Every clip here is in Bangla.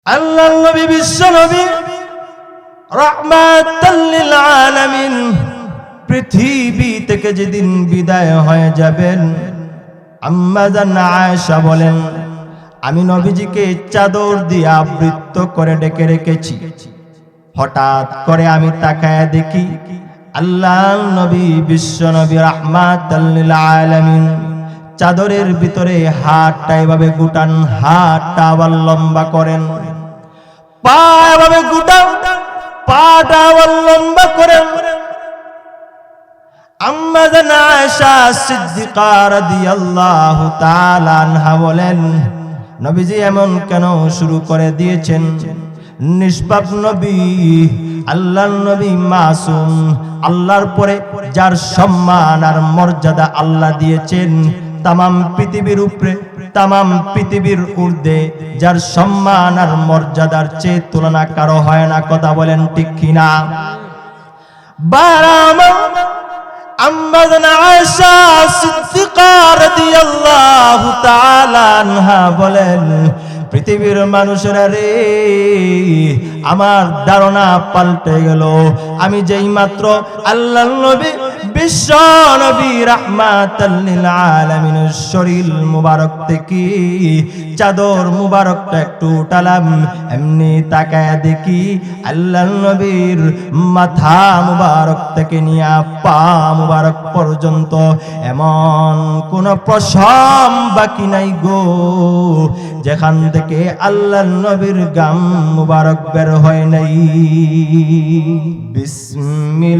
আল্লাহর নবী বিশ্ব নবী রাহমাতাল লিল আলামিন পৃথিবী থেকে যেদিন বিদায় হয়ে যাবেন, আম্মা জান আয়েশা বলেন, আমি নবীজিকে চাদর দিয়ে আবৃত করে ডেকে রেখেছি। হঠাৎ করে আমি তাকায় দেখি আল্লাহর নবী বিশ্ব নবী রাহমাতাল লিল আলামিন চাদরের ভিতরে হাতটা এভাবে গুটান, হাতটা আবার লম্বা করেন, পা এভাবে গুটান, পাটা আবার লম্বা করেন। আম্মা জান আয়েশা সিদ্দিকা রাদিয়াল্লাহু তাআলা আনহা বলেন, নবীজি এমন কেন শুরু করে দিয়েছেন? নিষ্পাপ নবী, আল্লাহর নবী মাসুম, আল্লাহর পরে যার সম্মান আর মর্যাদা আল্লাহ দিয়েছেন, তামাম পৃথিবীর উপরে, তামাম পৃথিবীর ঊর্ধ্বে যার সম্মান আর মর্যাদার চেয়ে তুলনা কারো হয় না। কথা বলেন ঠিক কিনা? আম্মা জান আয়েশা সিদ্দিকা রাদিয়াল্লাহু তাআলা আনহা বলেন, পৃথিবীর মানুষেরা রে, আমার ধারণা পাল্টে গেল। আমি যেই মাত্র আল্লাহর নবী বিশ্ব নবী রাহমাতাল লিল আলামিনের শরীর মুবারক থেকে চাদর মুবারকটা একটু উঠালাম, এমনি তাকায় দেখি আল্লাহর নবীর মাথা মুবারক থেকে নিয়ে পা মুবারক পর্যন্ত এমন কোন পশম বাকি নাই গো, যেখান থেকে আল্লাহর নবীর গাম মুবারক বের হয় নাই। বিসমিল্লাহির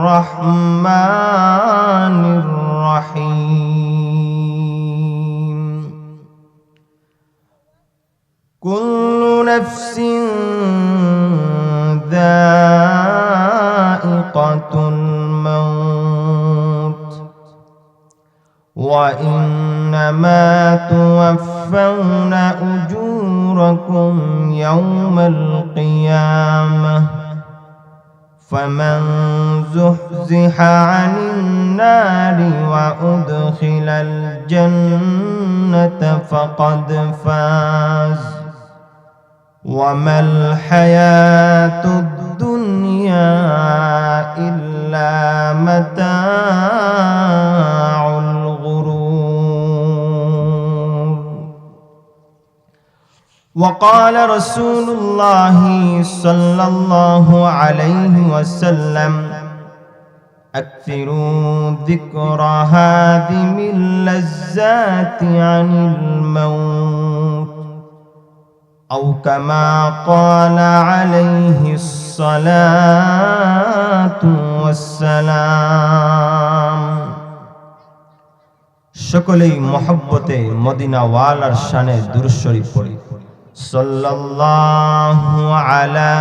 রহমানির রহিম। কুল্লু নাফসিন যায়িকাতুল মাউত ওয়া ইন্নামা তুওয়াফাউনা উজুরাকুম ইয়াওমাল কিয়ামাহ ফামান যুহজিহা আনিন নারি ওয়া উদখিলাল জান্নাতা ফাকাদ ফাজ ওয়া মাল হায়াতুদ দুনিয়া ইল্লা মাতাউল গুরুর। وقال رسول الله صلى الله عليه وسلم أكثروا ذكر هادم اللذات عن الموت أو كما قال عليه الصلاة والسلام। সকলেই মহব্বতে মদিনা ওয়ালার শানে দুরূদ শরীফ পড়ি। সাল্লাল্লাহু আলা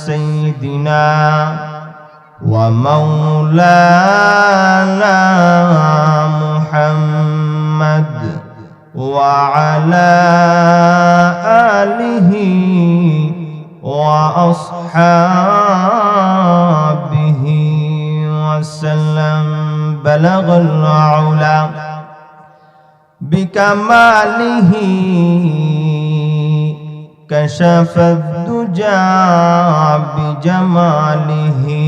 সাইয়্যিদিনা ওয়া মাওলানা মুহাম্মদ ওয়া আলা আলিহি ওয়া আসহাবিহি ওয়া সাল্লাম। বালাগাল উলা বিকামালিহি কাশাফাদ দুজা বিজামালিহি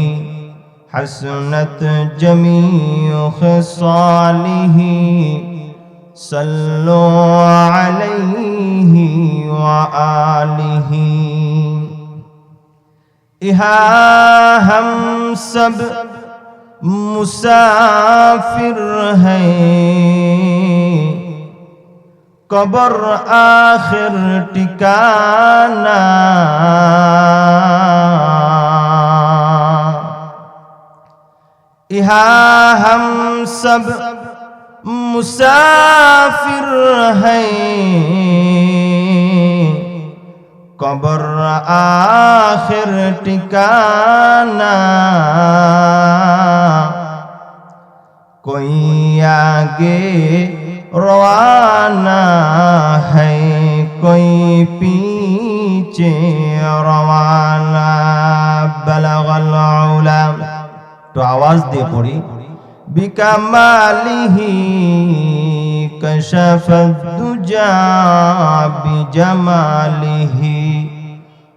হাসনাত জামিউ খিসালিহি সাল্লু আলাইহি ওয়া আলিহি। ইহা হাম সব মুসাফির হ্যায়, কবর আখির ঠিকানা। ইহা হাম সব মুসাফির হ্যায়, কবর আখির ঠিকানা। কোই আগে রওয়ানা है, कोई पीछे रवाना। बलगल उला। तो आवाज দিয়ে পড়ি। বিকামালিহি কাশাফাদ جاء بجماله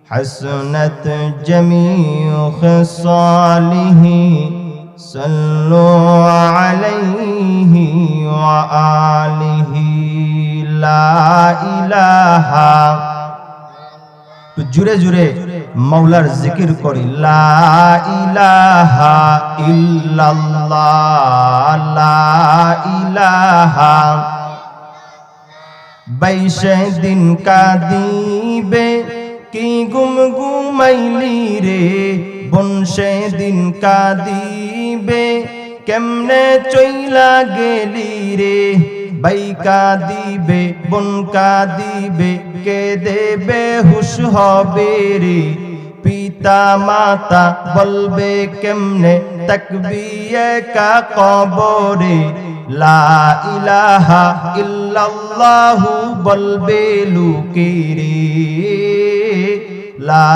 حسنت جميع خصاله صلوا عليه وآله لا إله জুড়ে জুড়ে মাওলার জিকির করি লা ইলাহা ইল্লাল্লাহ লা ইলাহা বাইশে দিন কাঁদিবে কি গুম গুমাইলি রে বনশে দিন কাঁদিবে কেমনে চইলা গেলি রে ভাই কাঁদিবে বোন কাঁদিবে কে দেবে হুশ হবে রে পিতা মাতা বলবে কেমনে তাকবীরে কা কবরে লা ইলাহা ইল্লাল্লাহু বলবে লোকে রে লা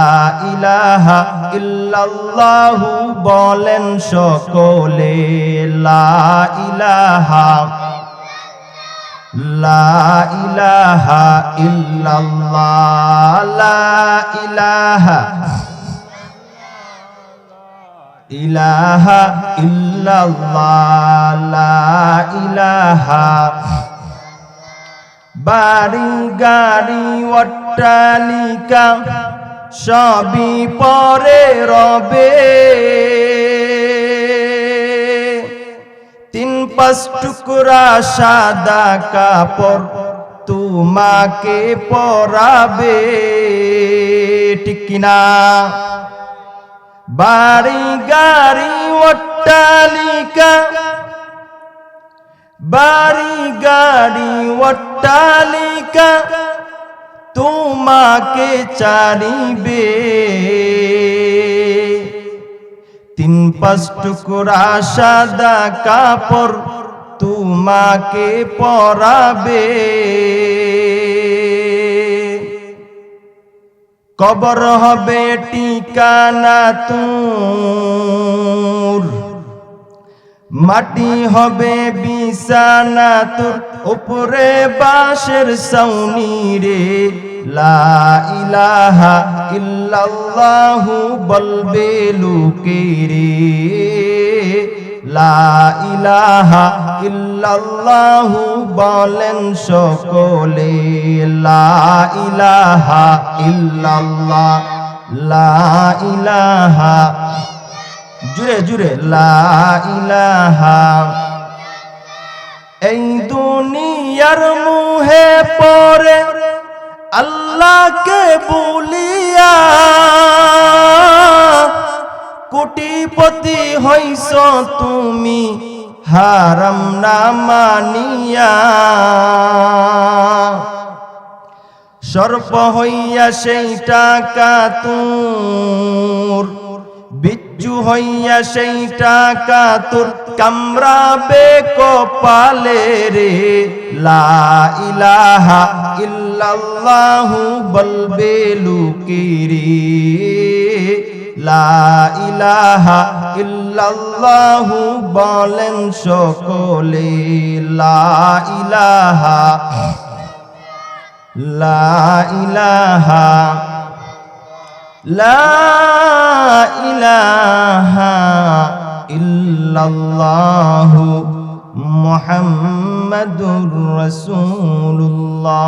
ইলাহা ইল্লাল্লাহু বলেন সকলে লা ইলাহা লা ইলাহা ইল্লাল্লাহ লা ইলাহা ইলাহা ইল্লাল্লাহ লা ইলাহা বাড়ি গাড়ি অট্টালিকা সবই পরে রবে তিন পাঁচ টুকরা সাদা কাপড় তোমাকে পরাবে ঠিক কিনা বাড়ি গাড়ি অট্টালিকা বাড়ি গাড়ি অট্টালিকা তোমাকে চারিবে তিন পাঁচ টুকরা সাদা কাপড় তোমাকে পরাবে কবর হবে ঠিকানা তোর মাটি হবে বিছানা তোর উপরে বাঁশের ছাউনি রে লা ইলাহা ইল্লাল্লাহু বলবে লোকে রে লা ইলাহা ইল্লাল্লাহু বলেন সকলে লা ইলাহা ইল্লাল্লাহ লা ইলাহা জুড়ে জুড়ে লা ইলাহা এই দুনিয়ার মুহে পড়ে আল্লাহকে ভুলিয়া কোটিপতি হইছ তুমি হারাম না মানিয়া সর্প হইয়া সেই টাকা তোর বিচ্ছু হইয়া সেই টাকা তোর কামড়াবে কপালে রে লা ইলাহা ইল্লাল্লাহু বলবে লোকে রে লা ইলাহা ইল্লাল্লাহু বলেন সকলে লা ইলাহা লা ইলাহা লা ইলাহা ইল্লাল্লাহু মুহাম্মাদুর রাসূলুল্লাহ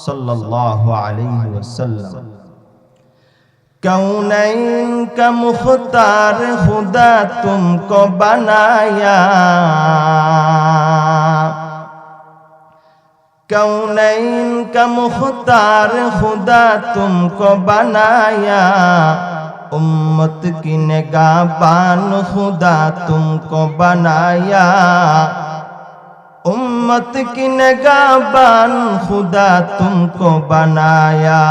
সাল্লাল্লাহু আলাইহি ওয়াসাল্লাম कौनैन का मुख्तार खुदा तुमको बनाया कौनैन का मुख्तार खुदा तुमको बनाया उम्मत की निगाहबान खुदा तुमको बनाया उम्मत की निगाहबान खुदा तुमको बनाया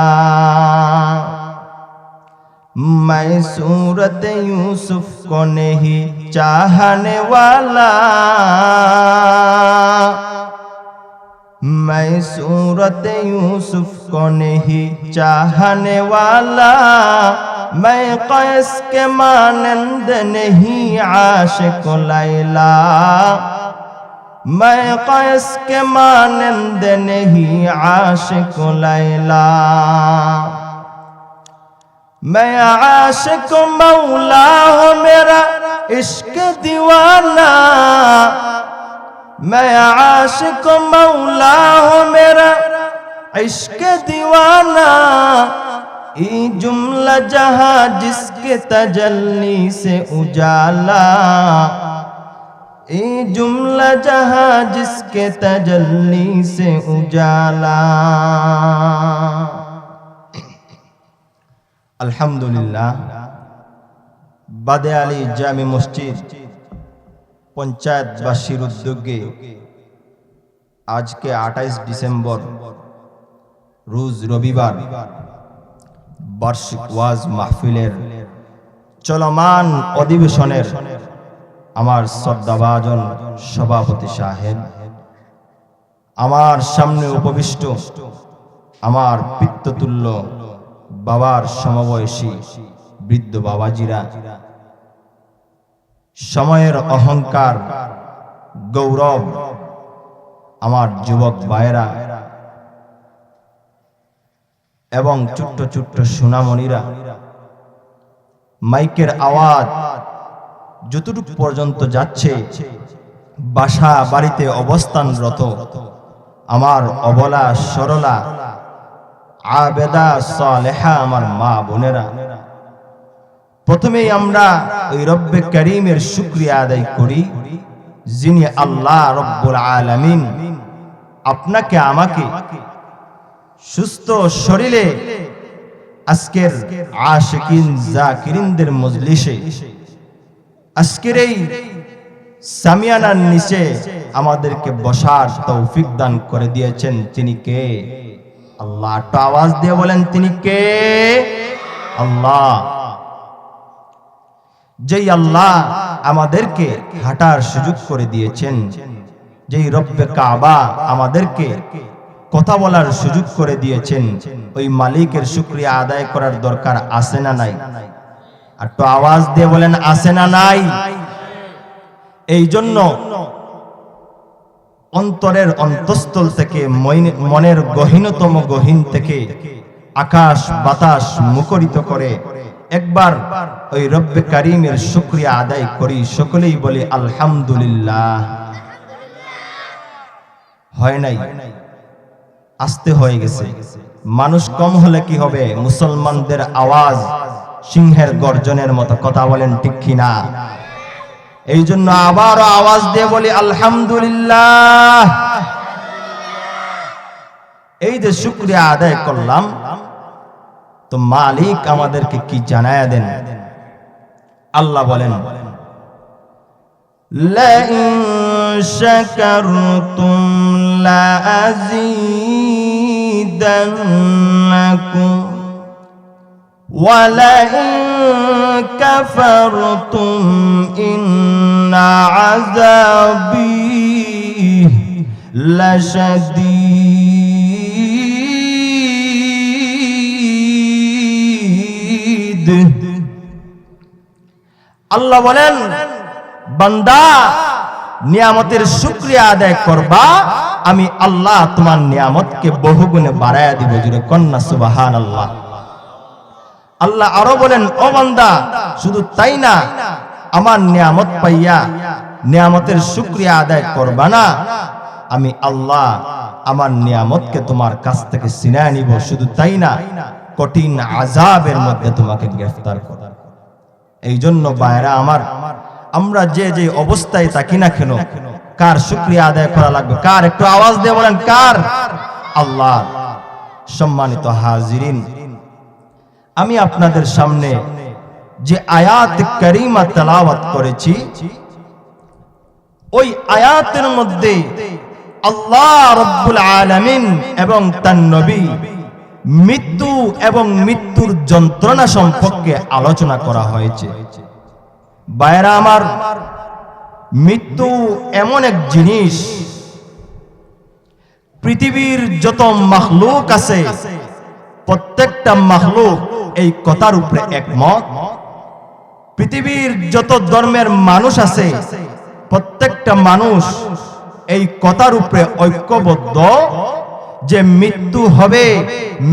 मैं सूरत यूसुफ को नहीं चाहने वाला मैं सूरत यूसुफ को नहीं चाहने वाला मैं कैस के मानंद नहीं आशिक लैला मैं कैस के मानंद नहीं आशिक लैला, मैं आशिक मौला हूँ मेरा इश्क दीवाना, मैं आशिक मौला हूँ मेरा इश्क दीवाना। ये जुमला जहां जिसके तजल्ली से उजाला, ये जुमला जहां जिसके तजल्ली से उजाला। আলহামদুলিল্লাহ, বাদে আলী জামি মসজিদ পঞ্চায়েতবাসীর উদ্যোগে আজকে 28 ডিসেম্বর রোজ রবিবার বার্ষিক ওয়াজ মাহফিলের চলমান অধিবেশনের আমার শ্রদ্ধাভাজন সভাপতি সাহেব, আমার সামনে উপবিষ্ট আমার পিতৃতুল্য বাবার সমবয়সী বৃদ্ধ বাবাজিরা, সময়ের অহংকার গৌরব আমার যুবক ভাইয়েরা এবং ছোট্ট ছোট্ট সোনামণিরা, মাইকের আওয়াজ যতটুকু পর্যন্ত যাচ্ছে, বাসা বাড়িতে অবস্থানরত আমার অবলা সরলা আবেদা সালেহা আমার মা বোনেরা, প্রথমেই আমরা ওই রব্বে করিমের শুকরিয়া আদায় করি যিনি আল্লাহ রব্বুল আলামিন আপনাকে আমাকে সুস্থ শরীরে আজকের আশিকিন জাকিরিনদের মজলিসে, আজকের এই সামিয়ানার নিচে আমাদেরকে বসার তৌফিক দান করে দিয়েছেন। তিনি কে? আল্লাহ। একটু আওয়াজ দিয়ে বলেন তিনি কে? আল্লাহ। যেই আল্লাহ আমাদেরকে হাঁটার সুযোগ করে দিয়েছেন, যেই রব্বে কাবা আমাদেরকে কথা বলার সুযোগ করে দিয়েছেন, ওই মালিকের শুকরিয়া আদায় করার দরকার আছে না নাই? একটু আওয়াজ দিয়ে বলেন আছে না নাই? এই জন্য অন্তরের অন্তঃস্থল থেকে, মনের গহীনতম গহীন থেকে আকাশ বাতাস মুখরিত করে একবার ওই রব্বে কারিমের শুকরিয়া আদায় করি। সকলেই বলি আলহামদুলিল্লাহ। হয় নাই? আস্তে হয়ে গেছে। মানুষ কম হলে কি হবে? মুসলমানদের আওয়াজ সিংহের গর্জনের মতো। কথা বলেন ঠিক কিনা? এই জন্য আবারও আওয়াজ দিয়ে বলি আলহামদুলিল্লাহ। এই যে শুকরিয়া আদায় করলাম, তো মালিক আমাদেরকে কি জানায়া দেন? আল্লাহ বলেন লাইন শাকারতুম লাযীদান্নাকুম ওয়া লাইন কাফারতুম ইন্না আযাবী লাশাদীদ। আল্লাহ বলেন বান্দা নিয়ামতের শুকরিয়া আদায় করবা, আমি আল্লাহ তোমার নিয়ামতকে বহুগুণে বাড়ায়া দিব। জুড়ে কন্যা সুবহানাল্লাহ। আল্লাহ আরো বলেন ও বান্দা, শুধু তাই না, আমার নিয়ামত পাইয়া নিয়ামতের শুকরিয়া আদায় করবা না, আমি আল্লাহ আমার নিয়ামতকে তোমার কাছ থেকে ছিনিয়ে নিব। শুধু তাই না, কঠিন আযাবের মধ্যে তোমাকে গ্রেফতার করব। এই জন্য ভাইরা আমার, আমরা যে যে অবস্থায় থাকি না কেন, কার শুকরিয়া আদায় করা লাগবে? কার? একটু আওয়াজ দিয়ে বলেন কার? আল্লাহ। সম্মানিত হাজিরিন, আমি আপনাদের সামনে যে আয়াত কারিমা তেলাওয়াত করেছি, ওই আয়াতের মধ্যে আল্লাহ রব্বুল আলামিন এবং তার নবী মৃত্যু এবং মৃত্যুর যন্ত্রণা সম্পর্কে আলোচনা করা হয়েছে। ভাইরা আমার, মৃত্যু এমন এক জিনিস, পৃথিবীর যত মাখলুক আছে প্রত্যেকটা মাখলুক এই কথার উপরে একমত। পৃথিবীর যত ধর্মের মানুষ আছে প্রত্যেকটা মানুষ এই কথার উপরে ঐক্যবদ্ধ যে মৃত্যু হবে,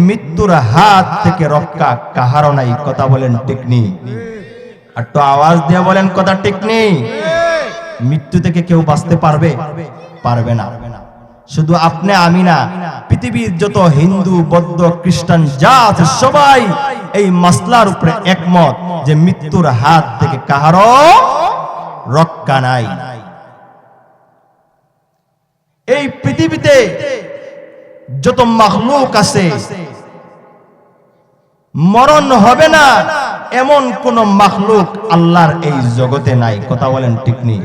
মৃত্যুর হাত থেকে রক্ষা কাহারও নাই। কথা বলেন ঠিক নেই? একটু আওয়াজ দিয়ে বলেন কথা ঠিক নেই? মৃত্যু থেকে কেউ বাঁচতে পারবে? পারবে না। শুধু আপনি আমি না, পৃথিবীর যত হিন্দু, বৌদ্ধ, খ্রিস্টান যা আছে সবাই এই মাসলার উপরে একমত যে মৃত্যুর হাত থেকে কাহারও রক্ষা নাই। এই পৃথিবীতে যত মাখলুক আছে, মরণ হবে না এমন কোন মাখলুক আল্লাহর এই জগতে নাই। কথা বলেন ঠিক নেই?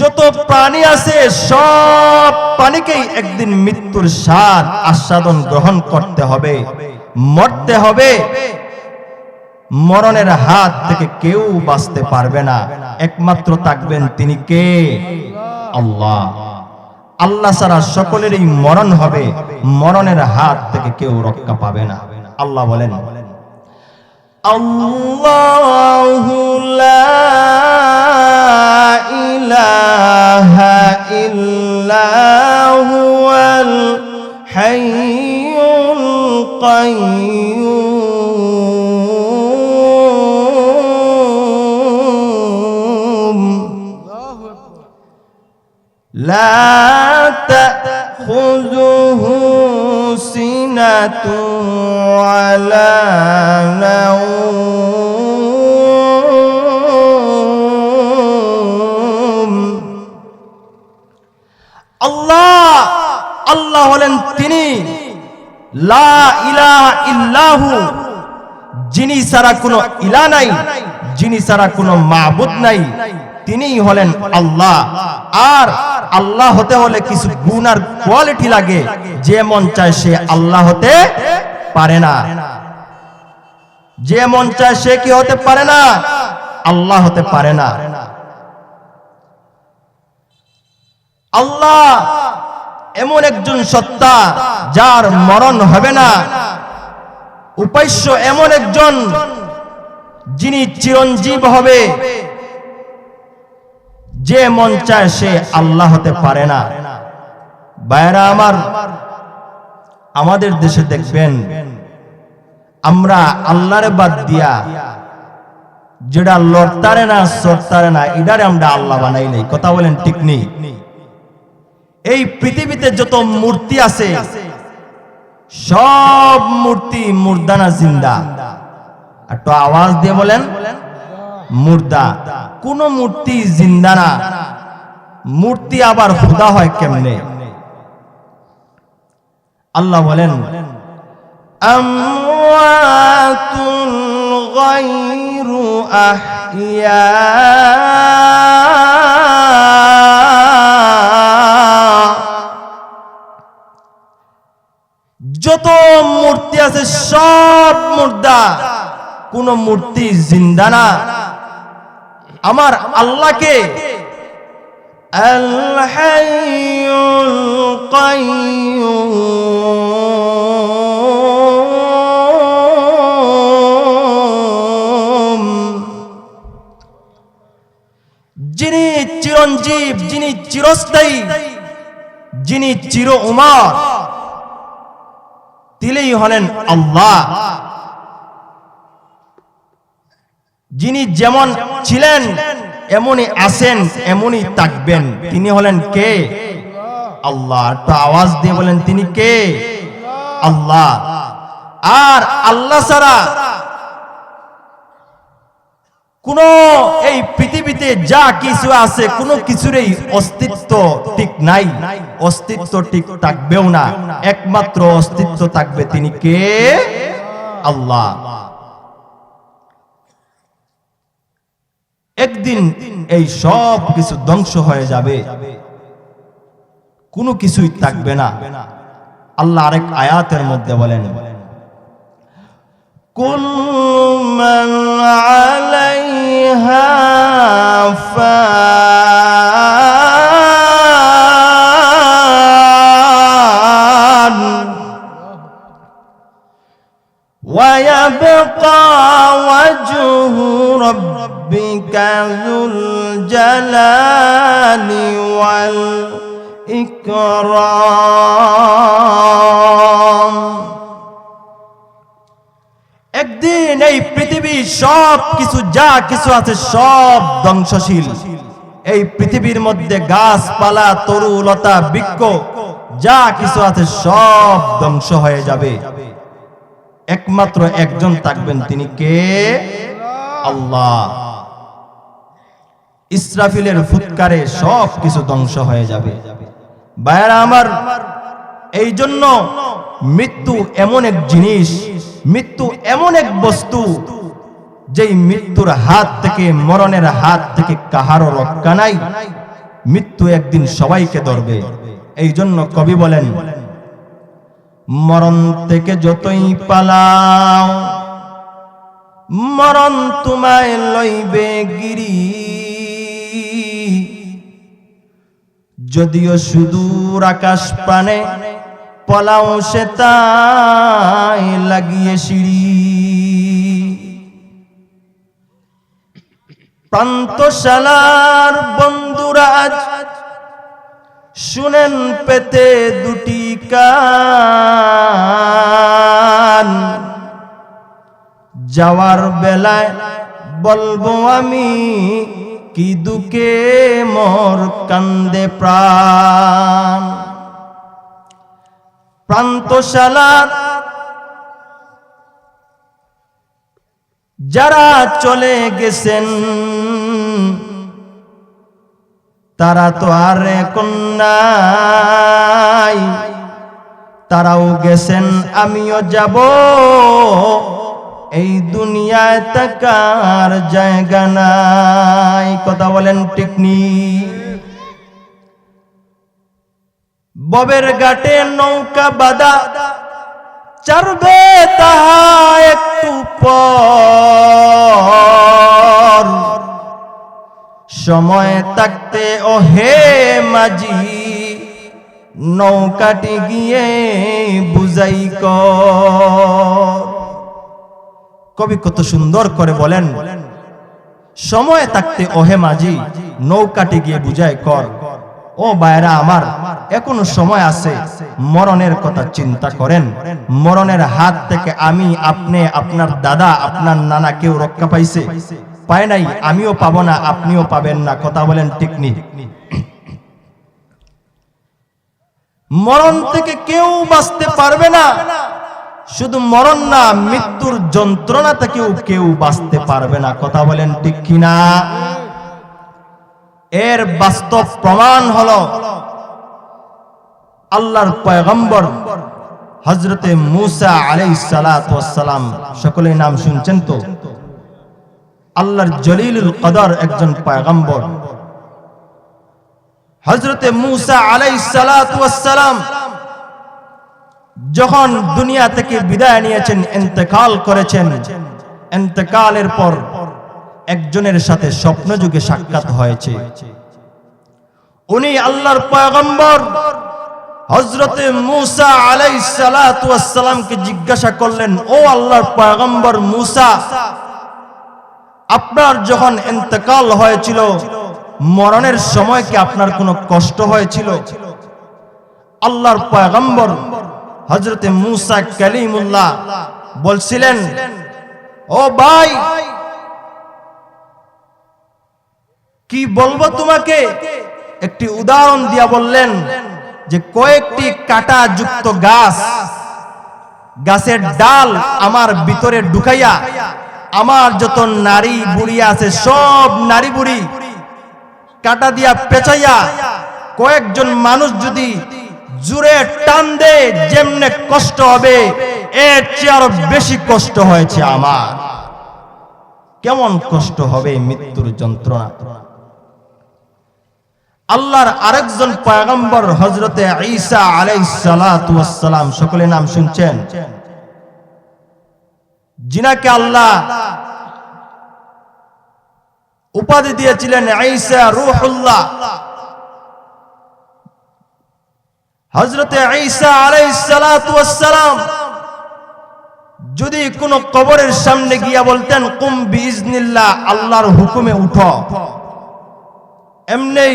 যত প্রাণী আছে সব প্রাণীকেই একদিন মৃত্যুর স্বাদ আস্বাদন গ্রহণ করতে হবে, মরতে হবে। মরণের হাত থেকে কেউ বাঁচতে পারবে না, একমাত্র থাকবেন তিনি কে? আল্লাহ। আল্লাহ ছাড়া সকলেরই মরণ হবে, মরণের হাত থেকে কেউ রক্ষা পাবে না। আল্লাহ বলেন, আল্লাহু লা ইলাহা ইল্লা হুয়াল হাইয়ুল কাইয়্যুম লা তাখুযুহু সিনাতুন ওয়ালা নাওম। আল্লাহ হলেন তিনি লা ইলাহা ইল্লাহু, যিনি ছাড়া কোনো ইলাহ নাই, যিনি ছাড়া কোনো মাবুদ নাই, তিনিই হলেন আল্লাহ। আর আল্লাহ হতে হলে কিছু গুণ আর কোয়ালিটি লাগে, যে মন চায় সে আল্লাহ হতে পারে না। যে মন চায় সে কি হতে পারে না? আল্লাহ হতে পারে না। আল্লাহ এমন একজন সত্তা যার মরণ হবে না, উপাস্য এমন একজন যিনি চিরঞ্জীব হবে। যে মন চায় সে আল্লাহ হতে পারে না। ভাইরা আমার, আমাদের দেশে দেখবেন আমরা আল্লাহরে বাদ দিয়া যেটা লড়তারে না সরতারে না এটারে আমরা আল্লাহ বানাই নাই। কথা বলেন ঠিক নেই? এই পৃথিবীতে যত মূর্তি আছে সব মূর্তি মুর্দানা জিন্দা। একটু আওয়াজ দিয়ে বলেন মুর্দা। কোন মূর্তি জিন্দা না। মূর্তি আবার খোদা হয় কেমনে? আল্লাহ বলেন, আমওয়াতুন গায়রু আহইয়া, যত মূর্তি আছে সব মুর্দা, কোন মূর্তি জিন্দা না। আমার আল্লাহকে আল হাইয়ুল কাইয়্যুম, যিনি চিরঞ্জীব, যিনি চিরস্থায়ী, যিনি চির উমর, তিনিই হলেন আল্লাহ। যিনি যেমন ছিলেন এমনই আছেন, এমনই থাকবেন। তিনি হলেন কে? আল্লাহ। তো আওয়াজ দিয়ে বলেন তিনি কে? আল্লাহ। আর আল্লাহ ছাড়া কোন এই পৃথিবীতে যা কিছু আছে কোনো কিছুরই অস্তিত্ব ঠিক নাই, অস্তিত্ব ঠিক থাকবেও না। একমাত্র অস্তিত্ব থাকবে তিনি কে? আল্লাহ। একদিন এই সব কিছু ধ্বংস হয়ে যাবে, কোনো কিছুই থাকবে না। আল্লাহ আরেক আয়াতের মধ্যে বলেন, কুল্লু মান আলাইহা ফান ওয়া ইয়াবকা ওয়াজহু রাব্বিকা যুল জালালি ওয়াল ইকরাম। একদিন এই পৃথিবী সব কিছু যা কিছু আছে সব ধ্বংসশীল। এই পৃথিবীর মধ্যে গাছপালা তরুলতা বৃক্ষ যা কিছু আছে সব ধ্বংস হয়ে যাবে, একমাত্র একজন থাকবেন, তিনি কে? আল্লাহ। ইসরাফিলের ফুৎকারে সব কিছু ধ্বংস হয়ে যাবে। ভাইরা আমার, এই জন্য মৃত্যু এমন এক জিনিস, মৃত্যু এমন এক বস্তু, যেই মৃত্যুর হাত থেকে, মরণের হাত থেকে কাহারও রক্ষা নাই। মৃত্যু একদিন সবাইকে ধরবে। এই জন্য কবি বলেন, মরণ থেকে যতই পালাও মরণ তোমায় লইবে গিরি, যদিও সুদূর আকাশ প্রাণে পলাও সে তাই লাগিয়ে সিঁড়ি। প্রান্তশালার বন্ধুরা আজ শুনেন পেতে দুটি কান, যাওয়ার বেলায় বলবো আমি কি দুঃখে মোর কান্দে প্রাণ। প্রান্তশালার যারা চলে গেছেন তারা তো আর এখন নাই, তারাও গেছেন আমিও যাব, এই দুনিয়ায় থাকার জায়গা নাই। কথা বলেন ঠিক নি? ববের ঘাটে নৌকা বাঁধা, চারবে তাহা একটু পর, সময় থাকতে ও হে মাঝি নৌকাটি গিয়ে বুঝাই কর। কবি কত সুন্দর করে বলেন, সময় থাকতে ও হে মাঝি নৌকাটি গিয়ে বুঝাই কর। ও ভাইরা আমার, এখনো সময় আছে, মরণের কথা চিন্তা করেন। মরণের হাত থেকে আমি, আপনি, আপনার দাদা, আপনার নানা কেউ রক্ষা পাইছে? পায় নাই, আমিও পাবো না, আপনিও পাবেন না। কথা বলেন ঠিক নি? মরণ থেকে কেউ বাঁচতে পারবে না। শুধু মরণ না, মৃত্যুর যন্ত্রণা থেকেও কেউ বাঁচতে পারবে না। কথা বলেন ঠিক কিনা? এর বাস্তব প্রমাণ হলো আল্লাহর পয়গম্বর হযরতে মূসা আলাইহিস সালাতু ওয়াস সালাম। সকলেই নাম শুনছেন তো? আল্লাহর জলিলুল কদর একজন পয়গম্বর হযরতে মূসা আলাইহিস সালাতু ওয়াস সালাম যখন দুনিয়া থেকে বিদায় নিয়েছেন, ইন্তেকাল করেছেন, ইন্তেকালের পর একজনের সাথে স্বপ্নযুগে সাক্ষাৎ হয়েছে। উনি আল্লাহর পয়গম্বর হযরতে মূসা আলাইহিস সালাতু ওয়াস সালামকে জিজ্ঞাসা করলেন, ও আল্লাহর পয়গম্বর মূসা, আপনার যখন ইন্তেকাল হয়েছিল, মরণের সময় কি আপনার কোনো কষ্ট হয়েছিল? আল্লাহর পয়গম্বর হযরতে মূসা কালিমুল্লাহ বলছিলেন, ও ভাই, কি বলবো তোমাকে? একটি উদাহরণ দিয়া বললেন যে কয়েকটি কাঁটা যুক্ত গাছ, গাছের ডাল আমার ভিতরে ঢুকাইয়া আমার যত নারী বুড়ি আছে সব নারী বুড়ি কাঁটা দিয়া পেঁচাইয়া কয়েকজন মানুষ যদি জুড়ে টান দে, যেমনে কষ্ট হবে এর চেয়ে আরো বেশি কষ্ট হয়েছে আমার। কেমন কষ্ট হবে মৃত্যুর যন্ত্রণা। আল্লাহর আরেকজন পয়গম্বর হযরতে ঈসা আলাইহিস সালাতু ওয়াস সালাম, সকলে নাম শুনছেন, যিনাকে আল্লাহ উপাধি দিয়েছিলেন ঈসা রূহুল্লাহ। হযরতে ঈসা আলাইহিস সালাতু ওয়াস সালাম যদি কোনো কবরের সামনে গিয়া বলতেন কুম বিইজনিল্লাহ, আল্লাহর হুকুমে উঠো, এমনি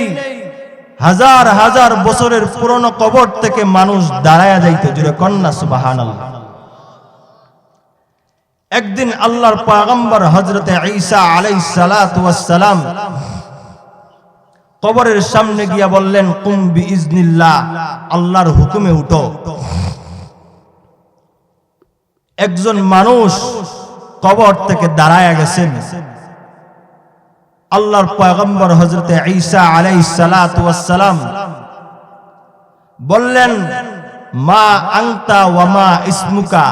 হাজার হাজার বছরের পুরনো কবর থেকে মানুষ দাঁড়ায়া যাইতো, জুড়ে কন্যা সুবহানাল্লাহ। একদিন আল্লাহর পয়গম্বর হযরতে ঈসা আলাইহিস সালাতু ওয়াস সালাম কবরের সামনে গিয়া বললেন, কুম বিইজনিল্লাহ, আল্লাহর হুকুমে উঠো। একজন মানুষ কবর থেকে দাঁড়ায়া গেছেন। আল্লাহর পয়গম্বর হযরতে ঈসা আলাইহিস সালাতু ওয়াস সালাম বললেন, মা আনতা ওয়া মা ইসমুকা,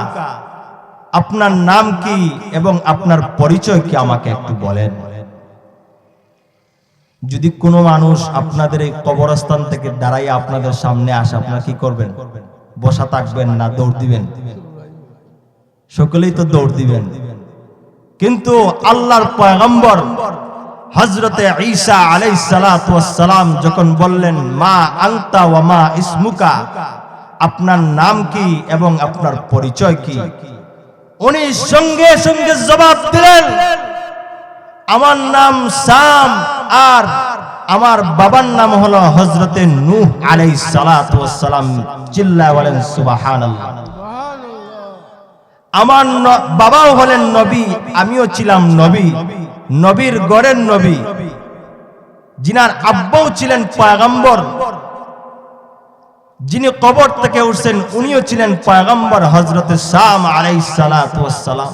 আপনার নাম কি এবং আপনার পরিচয় কি আমাকে একটু বলেন। যদি কোনো মানুষ আপনাদের এই কবরস্থান থেকে দাঁড়াইয়া আপনাদের সামনে আসে, আপনারা কি করবেন? বসা থাকবেন না দৌড় দিবেন? সকলেই তো দৌড় দিবেন। কিন্তু আল্লাহর পয়গম্বর হযরতে ঈসা আলাইহিস সালাতু ওয়াস সালাম যখন বললেন, মা আনতা ওয়া মা ইসমুকা, আপনার নাম কি এবং আপনার পরিচয় কি, উনি সঙ্গে সঙ্গে জবাব দিলেন, আমার নাম সাম, আর আমার বাবার নাম হলো হযরতে নূহ আলাইহিস সালাতু ওয়াস সালাম। চিল্লায় বলেন সুবহানাল্লাহ। আমার বাবাও হলেন নবী, আমিও ছিলাম নবী, নবীর গড়ের নবী। যিনার আব্বাও ছিলেন পয়গম্বর, যিনি কবর থেকে উঠছেন উনিও ছিলেন পয়গম্বর, হযরতে সাম আলাইহিস সালাতু ওয়াস সালাম।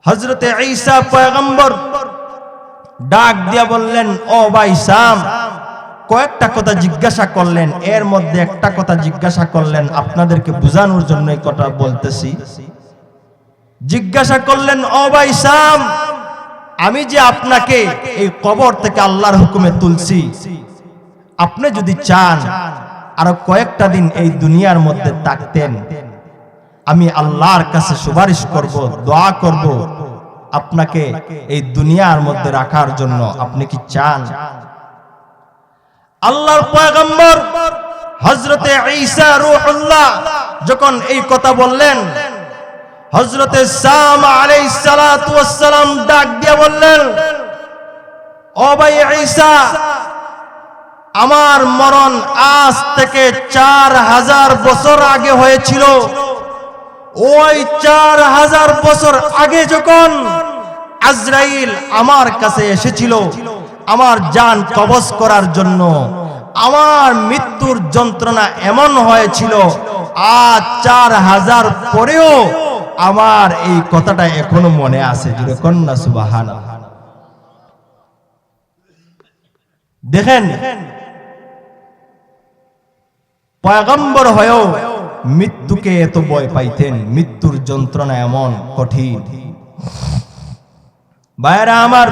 হযরতে ঈসা পয়গম্বর ডাক দিয়া বললেন, ও ভাই সাম, কয়েকটা কথা জিজ্ঞাসা করলেন, এর মধ্যে একটা কথা জিজ্ঞাসা করলেন, আপনাদেরকে বোঝানোর জন্য এই কথা বলতেছি। জিজ্ঞাসা করলেন, ও ভাই সাম, আমি যে আপনাকে এই কবর থেকে আল্লাহর হুকুমে তুলছি, আপনি যদি চান আরো কয়েকটা দিন এই দুনিয়ার মধ্যে থাকতেন, আমি আল্লাহর কাছে সুপারিশ করব, দোয়া করব আপনাকে এই দুনিয়ার মধ্যে রাখার জন্য। আপনি কি চান? আল্লাহর পয়গম্বর হযরতে ঈসা রূহুল্লাহ যখন এই কথা বললেন, হযরতে সাম আলাইহিস সালাতু ওয়াস সালাম ডাক দিয়ে বললেন, ও ভাই ঈসা, আমার মরণ আজ থেকে 4000 বছর আগে হয়েছিল। ওই 4000 বছর আগে যখন আজরাইল আমার কাছে এসেছিল আমার জান কবজ করার জন্য, আমার মৃত্যুর যন্ত্রণা এমন হয়েছিল, আজ 4000 পরেও আমার এই কথাটা এখনো মনে আছে। জুড়ে কন্যা সুবহানাল্লাহ। দেখেন, পয়গম্বর হয়েও মৃত্যুকে এত ভয় পাইতেন, মৃত্যুর যন্ত্রণা এমন কঠিন। ভাইরা আমার,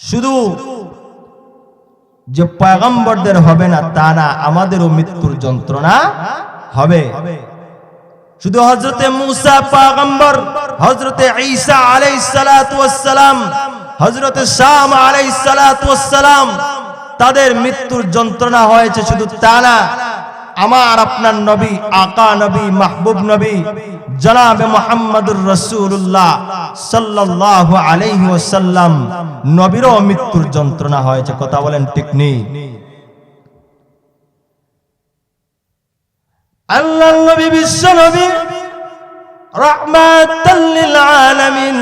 শুধু যে পয়গম্বরদের হবে না তা না, আমাদেরও মৃত্যুর যন্ত্রণা হবে। শুধু হযরতে মুসা পয়গম্বর, হযরতে ঈসা আলাইহিস সালাতু ওয়াস সালাম, হযরতে শাম আলাইহিস সালাতু ওয়াস সালাম, তাদের মৃত্যুর যন্ত্রণা হয়েছে শুধু তা না, আমার আপনার নবী, আকা নবী, মাহবুব নবী জনাবে মুহাম্মদুর রাসূলুল্লাহ সাল্লাল্লাহু আলাইহি ওয়াসাল্লাম নবীরও মৃত্যুর যন্ত্রণা হয়েছে। কথা বলেন ঠিক নেই? আল্লাহর নবী, বিশ্ব নবী, রাহমাতাল লিল আলামিন,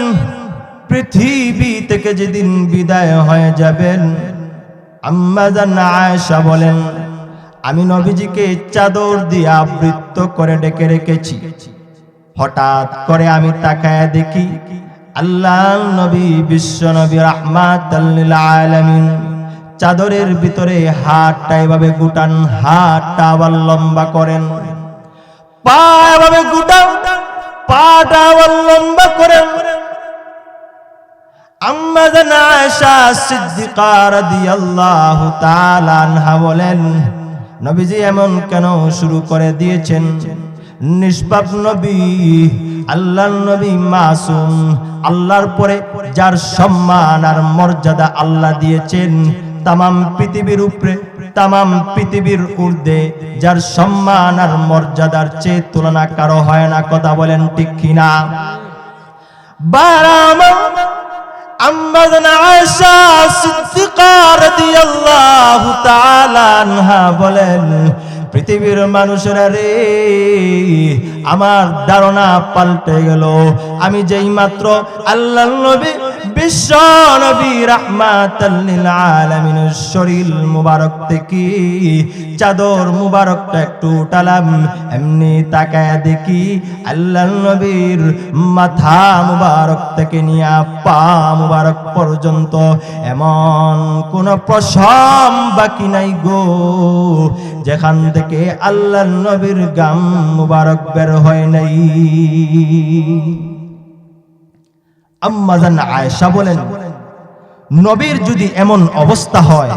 পৃথিবী থেকে যেদিন বিদায় হয়ে যাবেন, আম্মা জান আয়েশা বলেন, আমি নবীজিকে চাদর দিয়ে আবৃত করে ডেকে রেখেছি। হঠাৎ করে আমি তাকায় দেখি আল্লাহর নবী, বিশ্ব নবী, রাহমাতাল লিল আলামিন চাদরের ভিতরে হাতটা এভাবে গুটান, হাতটা আবার লম্বা করেন, পা এভাবে গুটান, পাটা আবার লম্বা করেন। আম্মা জান আয়েশা সিদ্দিকা রাদিয়াল্লাহু তাআলা আনহা বলেন, নবীজি এমন কেন শুরু করে দিয়েছেন? নিষ্পাপ নবী, আল্লাহর নবী মাসুম, আল্লাহর পরে যার সম্মান আর মর্যাদা আল্লাহ দিয়েছেন, তামাম পৃথিবীর উপরে, তামাম পৃথিবীর ঊর্ধ্বে যার সম্মান আর মর্যাদার চেয়ে তুলনা কারো হয় না। কথা বলেন ঠিক কিনা? আম্মা জান আয়েশা সিদ্দিকা রাদিয়াল্লাহু তাআলা আনহা বলেন, পৃথিবীর মানুষেরা রে, আমার ধারণা পাল্টে গেল। আমি যেই মাত্র আল্লাহর নবী বিশ্ব নবী রাহমাতাল লিল আলামিনের শরীর মুবারক থেকে চাদর মুবারকটা একটু উঠালাম, এমনি তাকায় দেখি আল্লাহর নবীর মাথা মুবারক থেকে নিয়ে পা মুবারক পর্যন্ত এমন কোন পশম বাকি নাই গো, যেখান থেকে আল্লাহর নবীর গাম মুবারক বের হয় নাই। আম্মা জান আয়েশা বলেন, নবীর যদি এমন অবস্থা হয়,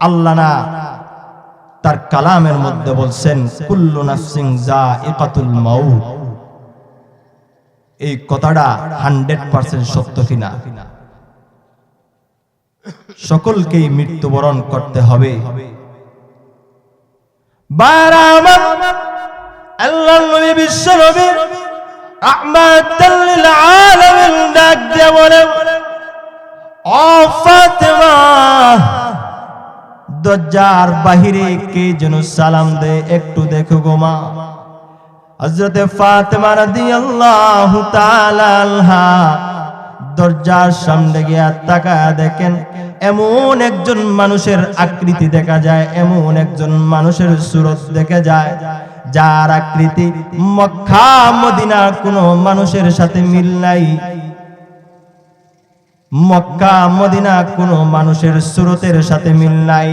আল্লাহ না তার কালামের মধ্যে বলছেন কুল্লু নাফসিন যায়িকাতুল মাউত, এই কথাটা 100% সত্য কিনা? সকলকেই মৃত্যুবরণ করতে হবে। বারামা আল্লাহর নবী বিশ্ব নবী রাহমাতাল লিল আলামিন ডাক দিয়ে বলেন, ও ফাতেমা, দরজার বাহিরে কে যেন সালাম দেয়, একটু দেখো গো মা। হযরতে ফাতেমা রাদিয়াল্লাহু তাআলা আনহা দরজার সামনে গিয়ে তাকায় দেখেন, এমন একজন মানুষের আকৃতি দেখা যায়, এমন একজন মানুষের সুরত দেখা যায়, যার আকৃতি মক্কা মদিনার কোনো মানুষের সাথে মিল নাই। মক্কা মদিনা কোনো মানুষের সুরতের সাথে মিল নাই।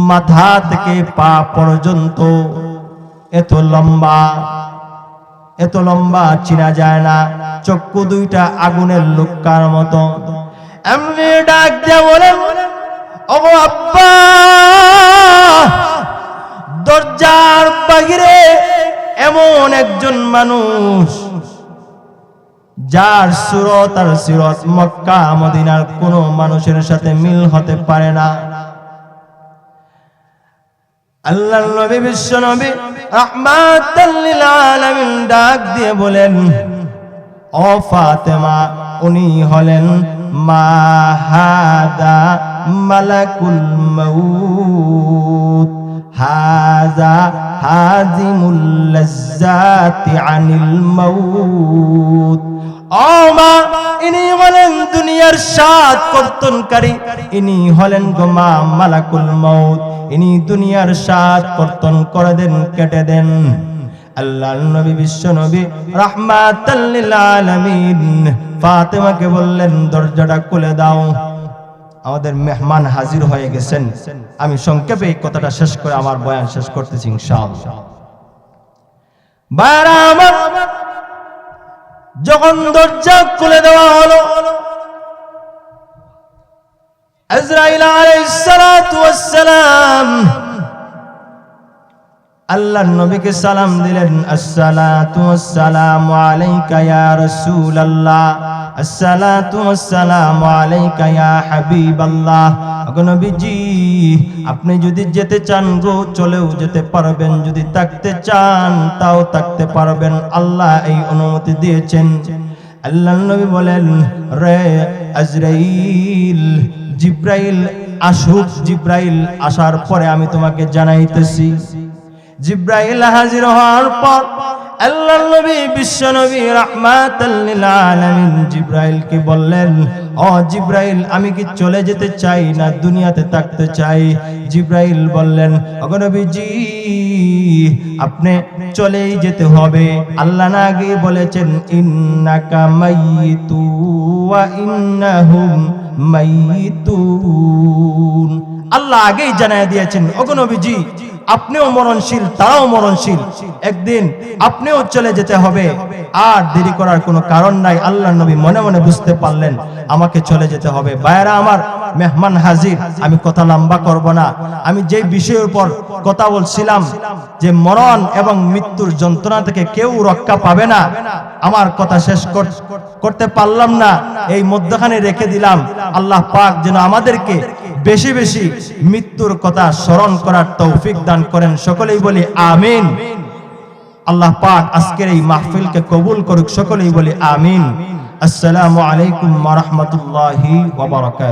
মাথা থেকে পা পর্যন্ত এত লম্বা চিনা যায় না, চক্ষু দুইটা আগুনের লুক্কার মতো। এমনি ডাক দিয়ে বলেন, ওগো আব্বা, দরজার বাহিরে এমন একজন মানুষ যার সুরত আর সিরত মক্কা মদিনার কোন মানুষের সাথে মিল হতে পারে না। আল্লাহর নবী বিশ্ব নবী রাহমাতাল লিল আলামিন ডাক দিয়ে বলেন, ও ফাতেমা, উনি হলেন মাহাদা মালাকুল মাউত, হাযা হাযিমুল লাজ্জাতি আনিল মাউত। ও মা, ইনি হলেন দুনিয়ার স্বাদ কর্তনকারী, ইনি হলেন গো মা মালাকুল মাউত, ইনি দুনিয়ার স্বাদ কর্তন করে দেন, কেটে দেন। আল্লাহর নবী বিশ্ব নবী রাহমাতাল লিল আলামিন ফাতেমাকে বললেন, দরজাটা খুলে দাও, আমাদের মেহমান হাজির হয়ে গেছেন। আমি সংক্ষেপে এই কথাটা শেষ করে আমার বয়ান শেষ করতেছি ইনশাআল্লাহ। ভাইরা আমার, যখন দরজা খুলে দেওয়া হলো, আজরাইল আলাইহিস সালাতু ওয়াস সালাম আল্লাহর নবীকে সালাম দিলেন, আসসালাতু ওয়াসসালামু আলাইকা ইয়া রাসূলুল্লাহ, আসসালাতু ওয়াসসালামু আলাইকা ইয়া হাবিবাল্লাহ। ওগো নবীজি, আপনি যদি যেতে চান গো চলেও যেতে পারবেন, যদি থাকতে চান তাও থাকতে পারবেন, আল্লাহ এই অনুমতি দিয়েছেন। আল্লাহর নবী বলেন, রে আজরাইল, জিব্রাইল আসুক, জিব্রাইল আসার পরে আমি তোমাকে জানাইতেছি। জিব্রাইল হাজির হওয়ার পর আল্লাহর নবী বিশ্ব নবী রাহমাতাল লিল আলামিন জিব্রাইলকে বললেন, ও জিব্রাইল, আমি কি চলে যেতে চাই না দুনিয়াতে থাকতে চাই? জিব্রাইল বললেন, ওগো নবীজি, আপনি চলেই যেতে হবে। আল্লাহ না আগে বলেছেন, ইন্নাকা মাইয়িতু ওয়া ইন্নাহুম মাইয়িতুন। আল্লাহ আগেই জানায় দিয়েছেন, ওগো নবীজি, আপনিও মরণশীল, তারাও মরণশীল, একদিন আপনিও চলে যেতে হবে, আর দেরি করার কোনো কারণ নাই। আল্লাহর নবী মনে মনে বুঝতে পারলেন আমাকে চলে যেতে হবে। ভাইরা আমার, মেহমান হাজির, আমি কথা লম্বা করব না। আমি যে বিষয়ের উপর কথা বলছিলাম যে মরণ এবং মৃত্যুর যন্ত্রণা থেকে কেউ রক্ষা পাবে না, আমার কথা শেষ করতে পারলাম না, এই মধ্যখানে রেখে দিলাম। আল্লাহ পাক যেন আমাদেরকে বেশি বেশি মৃত্যুর কথা স্মরণ করার তৌফিক দান করেন, সকলেই বলি আমিন। আল্লাহ পাক আজকের এই মাহফিলকে কবুল করুক, সকলেই বলি আমিন। আসসালামু আলাইকুম ওয়া রাহমাতুল্লাহি ওয়া বারাকাতুহু।